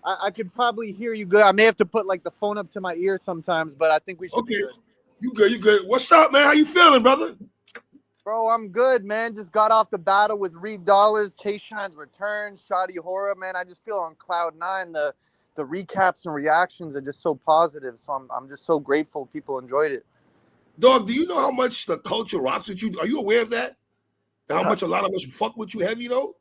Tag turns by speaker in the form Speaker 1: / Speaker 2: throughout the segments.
Speaker 1: I could probably hear you good. I may have to put like the phone up to my ear sometimes, but I think we should be
Speaker 2: Okay,
Speaker 1: good.
Speaker 2: you good? You good? What's up, man? How you feeling, brother?
Speaker 1: Bro, I'm good, man. Just got off the battle with Reed Dollars, K Shine's return, Shoddy Horror, man. I just feel on cloud nine. The recaps and reactions are just so positive. So I'm just so grateful people enjoyed it.
Speaker 2: Dog, do you know how much the culture rocks with you? Are you aware of that? And how much a lot of us fuck with you heavy though?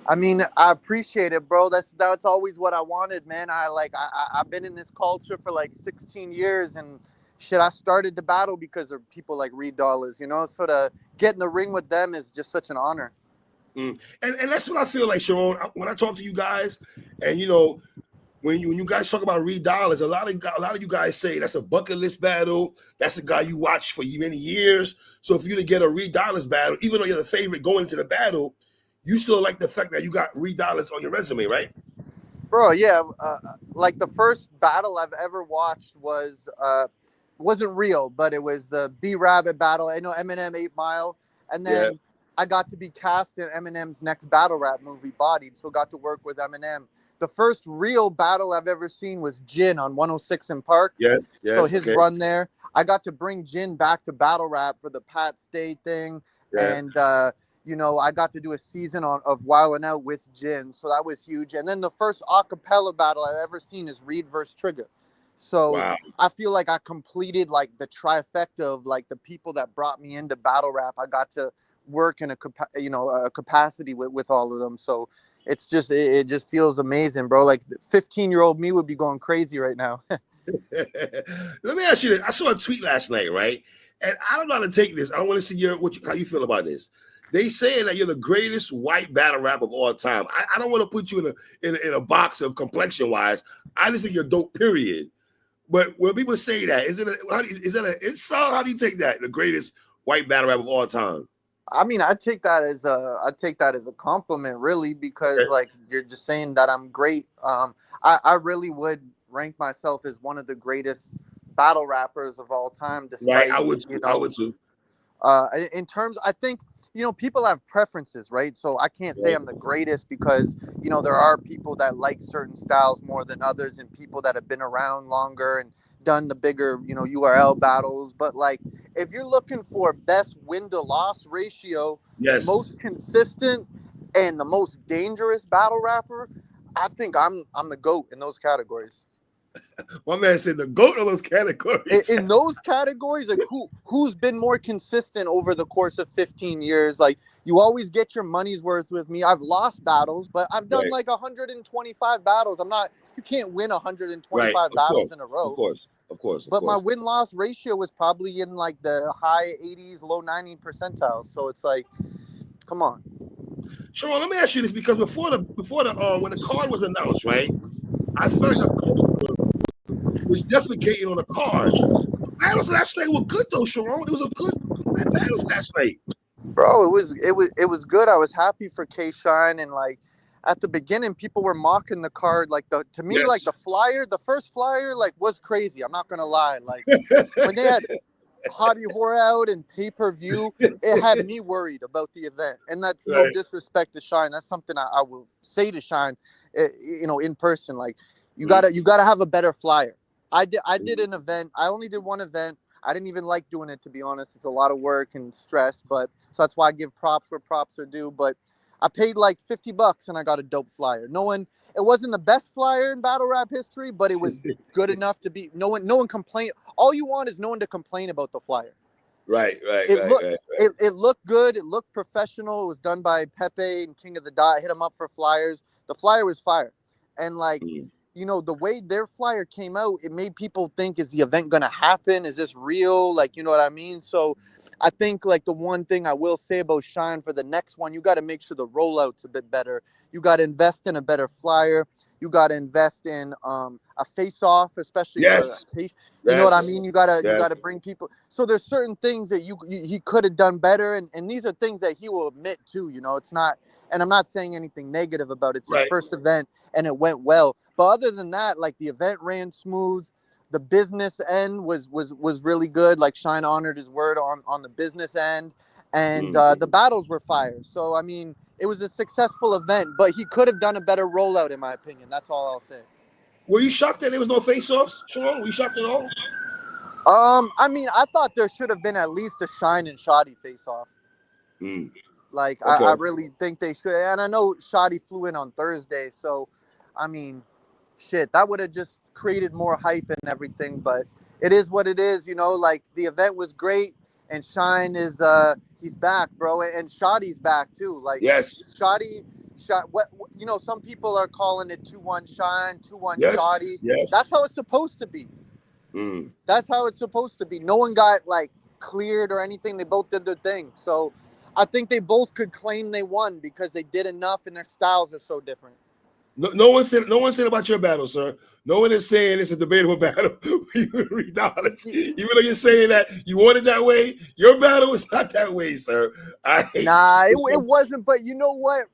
Speaker 1: I mean, I appreciate it, bro. That's always what I wanted, man. I've been in this culture for like 16 years and shit. I started the battle because of people like Reed Dollars, you know. So to get in the ring with them is just such an honor.
Speaker 2: And that's what I feel like, Charron. When I talk to you guys, and you know, when you guys talk about Reed Dollars, a lot of you guys say that's a bucket list battle. That's a guy you watched for many years. So for you to get a Reed Dollars battle, even though you're the favorite going into the battle, you still like the fact that you got Reed Dollars on your resume, right?
Speaker 1: Bro, yeah. Like the first battle I've ever watched wasn't real, but it was the B Rabbit battle. I know Eminem 8 Mile, and
Speaker 2: Yeah.
Speaker 1: then I got to be cast in Eminem's next battle rap movie, Bodied. So got to work with Eminem. The first real battle I've ever seen was Jin on 106 in Park.
Speaker 2: Yes.
Speaker 1: So
Speaker 2: Yes.
Speaker 1: his
Speaker 2: Okay.
Speaker 1: run there, I got to bring Jin back to battle rap for the Pat Stay thing,
Speaker 2: Yeah.
Speaker 1: and I got to do a season of Wildin' Out with Jin, so that was huge. And then the first acapella battle I've ever seen is Reed versus Trigger. So
Speaker 2: Wow.
Speaker 1: I feel like I completed like the trifecta of like the people that brought me into battle rap. I got to work in a capacity with all of them. So it's just it just feels amazing, bro. Like 15-year-old me would be going crazy right now.
Speaker 2: Let me ask you this. I saw a tweet last night, right? And I don't know how to take this. I don't want to see how you feel about this. They saying that you're the greatest white battle rap of all time. I don't want to put you in a box of complexion wise. I just think you're dope, period. But when people say that, is that an insult? How do you take that? The greatest white battle rap of all time.
Speaker 1: I mean, I take that as a compliment, really, because like you're just saying that I'm great. I really would rank myself as one of the greatest battle rappers of all time,
Speaker 2: Right.
Speaker 1: despite
Speaker 2: I would too. I would too.
Speaker 1: in terms, I think people have preferences, right? So I can't say
Speaker 2: Right.
Speaker 1: I'm the greatest because there are people that like certain styles more than others, and people that have been around longer and done the bigger URL battles. But like, if you're looking for best win to loss ratio,
Speaker 2: Yes.
Speaker 1: most consistent and the most dangerous battle rapper, I think I'm the GOAT in those categories.
Speaker 2: My man said the GOAT of those categories.
Speaker 1: In those categories, like who's been more consistent over the course of 15 years? Like, you always get your money's worth with me. I've lost battles, but I've done
Speaker 2: Right.
Speaker 1: like 125 battles. You can't win
Speaker 2: Right.
Speaker 1: 125
Speaker 2: Of
Speaker 1: battles
Speaker 2: course.
Speaker 1: in a
Speaker 2: Of
Speaker 1: row.
Speaker 2: course. Of course. Of
Speaker 1: But my
Speaker 2: course.
Speaker 1: win-loss ratio was probably in like the high 80s, low 90 percentiles. So it's like, come on.
Speaker 2: Sharon, let me ask you this because before the when the card was announced, right? I felt like the culture was defecating on the card. Battles last night were good though, Sharon. It was a good battles last night.
Speaker 1: Bro, it was good. I was happy for K Shine, and like at the beginning people were mocking the card. Like to me, like
Speaker 2: Yes.
Speaker 1: the first flyer like was crazy. I'm not gonna lie. Like when they had Hottie Horror out and pay-per-view, it had me worried about the event. And that's no
Speaker 2: Right.
Speaker 1: disrespect to Shine. That's something I will say to Shine, in person. Like you gotta have a better flyer. I did an event. I only did one event. I didn't even like doing it, to be honest. It's a lot of work and stress, but so that's why I give props where props are due. But I paid like $50 and I got a dope flyer. It wasn't the best flyer in battle rap history, but it was good enough to be. No one complained. All you want is no one to complain about the flyer.
Speaker 2: Right. Right.
Speaker 1: It
Speaker 2: Right.
Speaker 1: looked
Speaker 2: Right.
Speaker 1: it looked good. It looked professional. It was done by Pepe and King of the Dot. Hit him up for flyers. The flyer was fire, and like
Speaker 2: Mm.
Speaker 1: the way their flyer came out, it made people think, is the event gonna happen? Is this real? Like, you know what I mean? So I think like the one thing I will say about Shine for the next one, you got to make sure the rollout's a bit better. You got to invest in a better flyer. You got to invest in a face off, especially for
Speaker 2: Yes.
Speaker 1: you know what I
Speaker 2: Yes.
Speaker 1: mean. You gotta
Speaker 2: Yes.
Speaker 1: bring people. So there's certain things that he could have done better, and these are things that he will admit too. It's not, and I'm not saying anything negative about it. It's his
Speaker 2: Right.
Speaker 1: first event, and it went well. But other than that, like the event ran smooth. The business end was really good. Like Shine honored his word on the business end, and
Speaker 2: Mm.
Speaker 1: the battles were fire. So I mean, it was a successful event, but he could have done a better rollout, in my opinion. That's all I'll say.
Speaker 2: Were you shocked that there was no face-offs, Charron? Were you shocked at all?
Speaker 1: I mean, I thought there should have been at least a Shine and Shoddy face-off. Like,
Speaker 2: Okay.
Speaker 1: I really think they should. And I know Shoddy flew in on Thursday, so, I mean, shit, that would have just created more hype and everything. But it is what it is, you know. Like, the event was great, and Shine is he's back, bro, and Shoddy's back too. Like,
Speaker 2: Yes.
Speaker 1: What you know, some people are calling it 2-1 Shine, 2-1
Speaker 2: Yes.
Speaker 1: Shoddy.
Speaker 2: Yes.
Speaker 1: That's how it's supposed to be. That's how it's supposed to be. No one got like cleared or anything. They both did their thing. So I think they both could claim they won because they did enough and their styles are so different.
Speaker 2: No one said about your battle, sir. No one is saying it's a debatable battle. Even though you're saying that you want it that way, your battle is not that way, sir.
Speaker 1: Nah, it wasn't. But you know what?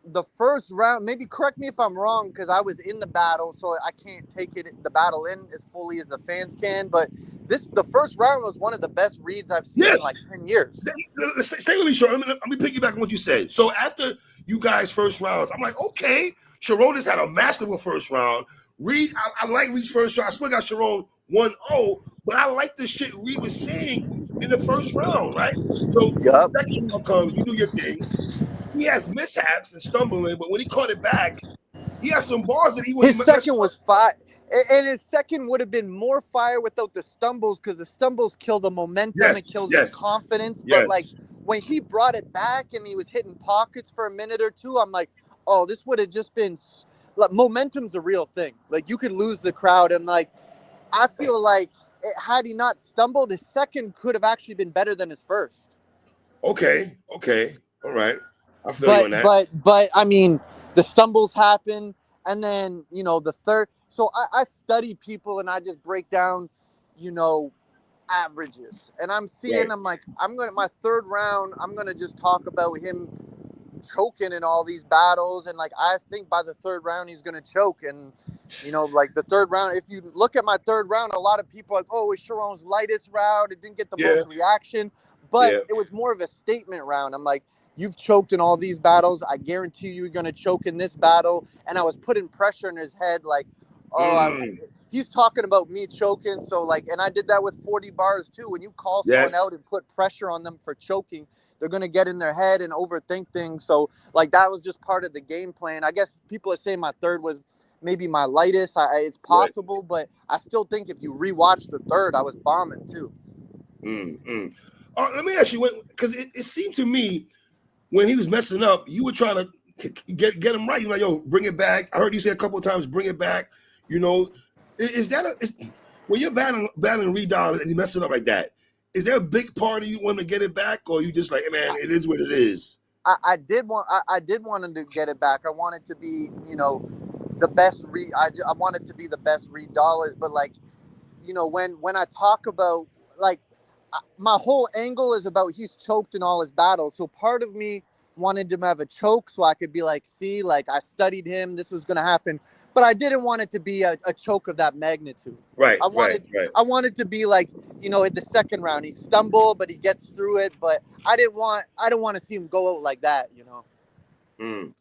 Speaker 1: The first round, maybe correct me if I'm wrong, because I was in the battle, so I can't take the battle in as fully as the fans can. But the first round was one of the best reads I've seen in like 10 years.
Speaker 2: Stay with me, Charron. Let me piggyback on what you said. So after you guys' first rounds, I'm like, okay, Charron has had a masterful first round. Reed, I like Reed's first round. I still got Charron 1-0, but I like the shit Reed was saying in the first round, right? So the second round comes, you do your thing. He has mishaps and stumbling, but when he caught it back, he has some bars that he wouldn't.
Speaker 1: His second was fire, and his second would have been more fire without the stumbles, because the stumbles kill the momentum, it kills his confidence. But like when he brought it back and he was hitting pockets for a minute or two, I'm like, oh, this would have just been like, momentum's a real thing. Like, you could lose the crowd, and like I feel like had he not stumbled, his second could have actually been better than his first.
Speaker 2: Okay, all right. I feel you on that.
Speaker 1: But I mean, the stumbles happen, and then, you know, the third. So I study people and I just break down, you know, averages, and I'm seeing. I'm like, my third round, I'm gonna just talk about him choking in all these battles, and like I think by the third round he's gonna choke. And you know, like the third round, if you look at my third round, a lot of people are like, oh, it's Charron's lightest round. It didn't get the most reaction, but it was more of a statement round. I'm like, you've choked in all these battles. I guarantee you're going to choke in this battle. And I was putting pressure in his head, like, he's talking about me choking. So, like, and I did that with 40 bars too. When you call someone out and put pressure on them for choking, they're going to get in their head and overthink things. So, like, that was just part of the game plan. I guess people are saying my third was maybe my lightest. It's possible, but I still think if you rewatch the third, I was bombing too.
Speaker 2: Let me ask you, because it seemed to me, when he was messing up, you were trying to get him right. You're like, yo, bring it back. I heard you say a couple of times, bring it back. You know, when you're battling Reed Dollars and he's messing up like that, is there a big part of you want to get it back, or you just like, man, it is what it is?
Speaker 1: I did want him to get it back. I wanted to be, you know, the best Reed. I wanted to be the best Reed Dollars, but like, you know, when I talk about, like, my whole angle is about he's choked in all his battles. So part of me wanted him to have a choke so I could be like, see, like, I studied him. This was going to happen. But I didn't want it to be a choke of that magnitude.
Speaker 2: Right.
Speaker 1: I wanted to be like, you know, in the second round, he stumbled, but he gets through it. But I don't want to see him go out like that, you know.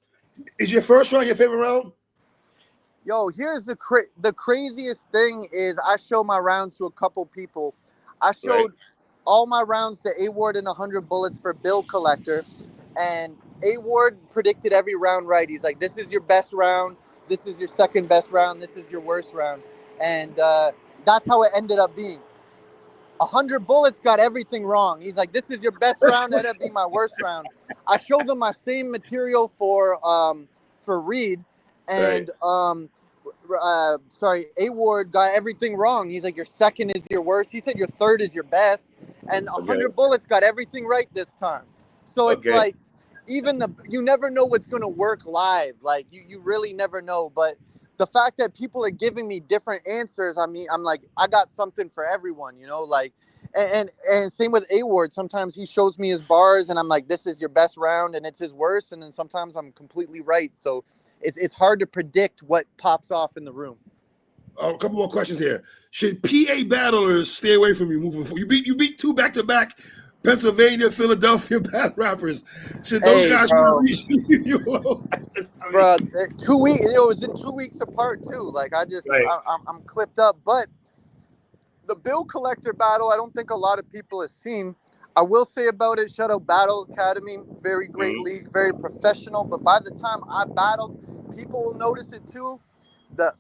Speaker 2: Is your first round your favorite round?
Speaker 1: Yo, here's the craziest thing is I show my rounds to a couple people. I showed all my rounds to A-Ward in 100 Bullets for Bill Collector, and A-Ward predicted every round right. He's like, this is your best round, this is your second best round, this is your worst round. And that's how it ended up being. 100 Bullets got everything wrong. He's like, this is your best round, ended up being my worst round. I showed them my same material for Reed, and A-Ward got everything wrong. He's like, your second is your worst. He said your third is your best. And 100 Bullets got everything right this time. So it's like, you never know what's going to work live. Like, you really never know. But the fact that people are giving me different answers, I mean, I'm like, I got something for everyone, you know, like, and same with A-Ward. Sometimes he shows me his bars and I'm like, this is your best round, and it's his worst. And then sometimes I'm completely right. So it's hard to predict what pops off in the room.
Speaker 2: A couple more questions here. Should PA battlers stay away from you moving forward? You beat two back-to-back Pennsylvania, Philadelphia battle rappers. Should those
Speaker 1: Hey,
Speaker 2: guys
Speaker 1: bro.
Speaker 2: leave you alone? I mean,
Speaker 1: Bro, 2 weeks. It was in 2 weeks apart too. Like
Speaker 2: right.
Speaker 1: I'm clipped up. But the bill collector battle, I don't think a lot of people have seen. I will say about it, shout out Battle Academy, very great
Speaker 2: Mhm.
Speaker 1: league, very professional. But by the time I battled, people will notice it too. The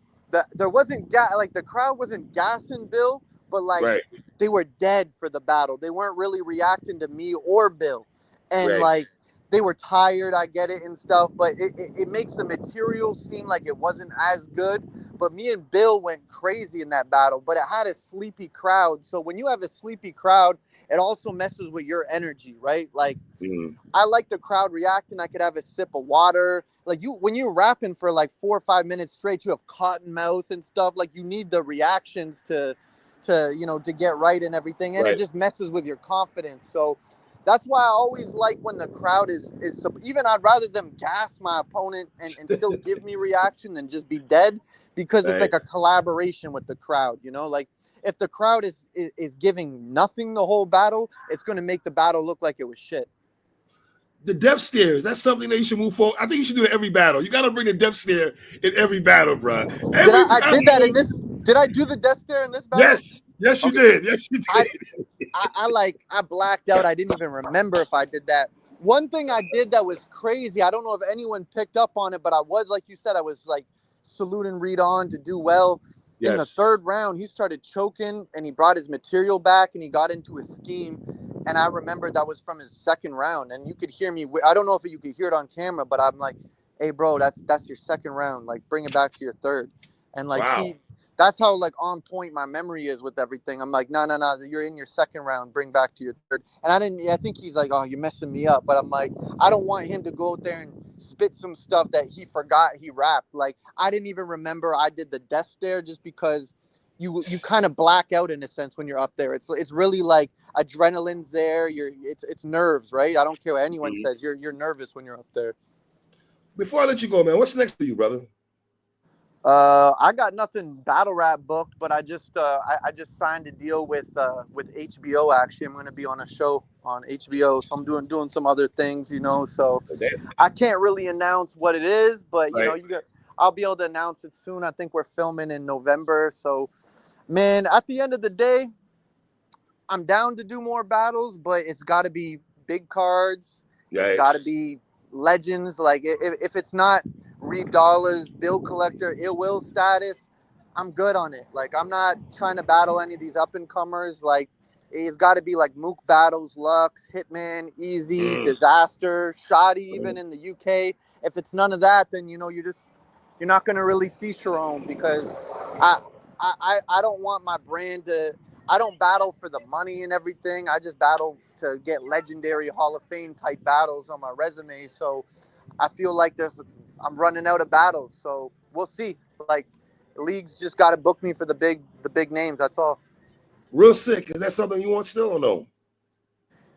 Speaker 1: there wasn't like the crowd wasn't gassing Bill, but like
Speaker 2: Right.
Speaker 1: they were dead for the battle. They weren't really reacting to me or Bill, and
Speaker 2: Right.
Speaker 1: like they were tired. I get it and stuff, but it makes the material seem like it wasn't as good. But me and Bill went crazy in that battle, but it had a sleepy crowd. So when you have a sleepy crowd, it also messes with your energy, right? Like
Speaker 2: Mhm.
Speaker 1: I like the crowd reacting. I could have a sip of water. Like when you're rapping for like 4 or 5 minutes straight, you have cotton mouth and stuff. Like you need the reactions to get right and everything, and it
Speaker 2: Right.
Speaker 1: just messes with your confidence. So that's why I always like when the crowd is even I'd rather them gas my opponent and still give me reaction than just be dead, because it's
Speaker 2: Right.
Speaker 1: like a collaboration with the crowd. Like if the crowd is giving nothing the whole battle, it's going to make the battle look like it was shit.
Speaker 2: The death stares. That's something that you should move forward. I think you should do it every battle. You got to bring the death stare in every battle, bro.
Speaker 1: Did
Speaker 2: Every
Speaker 1: I did that in
Speaker 2: battle.
Speaker 1: this? Did I do the death stare in this battle?
Speaker 2: Yes. Yes, you
Speaker 1: Okay,
Speaker 2: did. Yes, you
Speaker 1: I
Speaker 2: did.
Speaker 1: I blacked out. I didn't even remember if I did that. One thing I did that was crazy. I don't know if anyone picked up on it, but I was, like you said, I was like saluting Reed on to do well. In the
Speaker 2: Yes.
Speaker 1: third round, he started choking and he brought his material back and he got into a scheme. And I remembered that was from his second round. And you could hear me. I don't know if you could hear it on camera, but I'm like, "Hey, bro, that's your second round. Like, bring it back to your third." And like
Speaker 2: Wow.
Speaker 1: that's how like on point my memory is with everything. I'm like, no, you're in your second round, bring back to your third. And I think he's like, oh, you're messing me up. But I'm like, I don't want him to go out there and spit some stuff that he forgot he rapped. Like I didn't even remember I did the death stare, just because you kind of black out in a sense when you're up there. It's really like adrenaline's there. It's nerves, right? I don't care what anyone
Speaker 2: Mhm.
Speaker 1: says. You're nervous when you're up there.
Speaker 2: Before I let you go, man, what's next for you, brother?
Speaker 1: I got nothing battle rap booked, but I just signed a deal with HBO. Actually, I'm going to be on a show on HBO, so I'm doing some other things, So
Speaker 2: Okay.
Speaker 1: I can't really announce what it is, but
Speaker 2: Right.
Speaker 1: I'll be able to announce it soon. I think we're filming in November. So, man, at the end of the day, I'm down to do more battles, but it's got to be big cards. It's
Speaker 2: Right.
Speaker 1: got to be legends. Like if it's not Reeb Dollars, Bill Collector, Ill Will status, I'm good on it. Like I'm not trying to battle any of these up and comers. Like it's got to be like Mook battles, Lux, Hitman, Easy,
Speaker 2: Mm.
Speaker 1: Disaster, Shoddy, even
Speaker 2: Mm.
Speaker 1: in the UK. If it's none of that, then you're not gonna really see Charron, because I I don't want my brand to. I don't battle for the money and everything. I just battle to get legendary Hall of Fame type battles on my resume. So I feel like I'm running out of battles. So we'll see. Like leagues just got to book me for the big names. That's all.
Speaker 2: Real sick. Is that something you want still or no?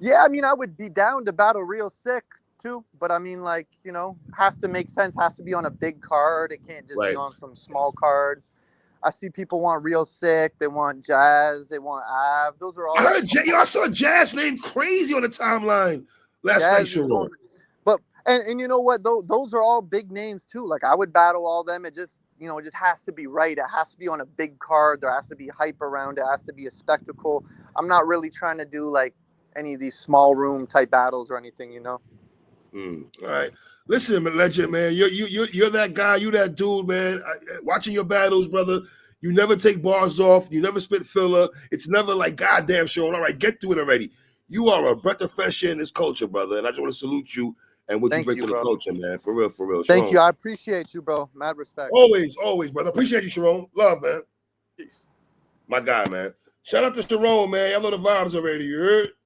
Speaker 1: Yeah, I mean, I would be down to battle real sick too, but I mean, like has to make sense. Has to be on a big card. It can't just be
Speaker 2: Right.
Speaker 1: on some small card. I see people want real sick. They want Jazz. They want Av. Those are
Speaker 2: I
Speaker 1: all
Speaker 2: heard I saw Jazz name crazy on the timeline last night,
Speaker 1: Jazz is
Speaker 2: Sharon.
Speaker 1: going. But and you know what? Those are all big names too. Like I would battle all them. It just it just has to be right. It has to be on a big card. There has to be hype around it. It has to be a spectacle. I'm not really trying to do like any of these small room type battles or anything.
Speaker 2: All right. Listen, legend, man. You're that guy. You that dude, man. Watching your battles, brother. You never take bars off. You never spit filler. It's never like goddamn Sharon. All right, get to it already. You are a breath of fresh air in this culture, brother. And I just want to salute you and what you
Speaker 1: Thank
Speaker 2: bring
Speaker 1: you,
Speaker 2: to the
Speaker 1: bro.
Speaker 2: culture, man. For real, for real.
Speaker 1: Thank you.
Speaker 2: Sharon.
Speaker 1: I appreciate you, bro. Mad respect.
Speaker 2: Always, always, brother. Appreciate you, Sharon. Love, man.
Speaker 1: Peace.
Speaker 2: My guy, man. Shout out to Sharon, man. I know the vibes already. You heard?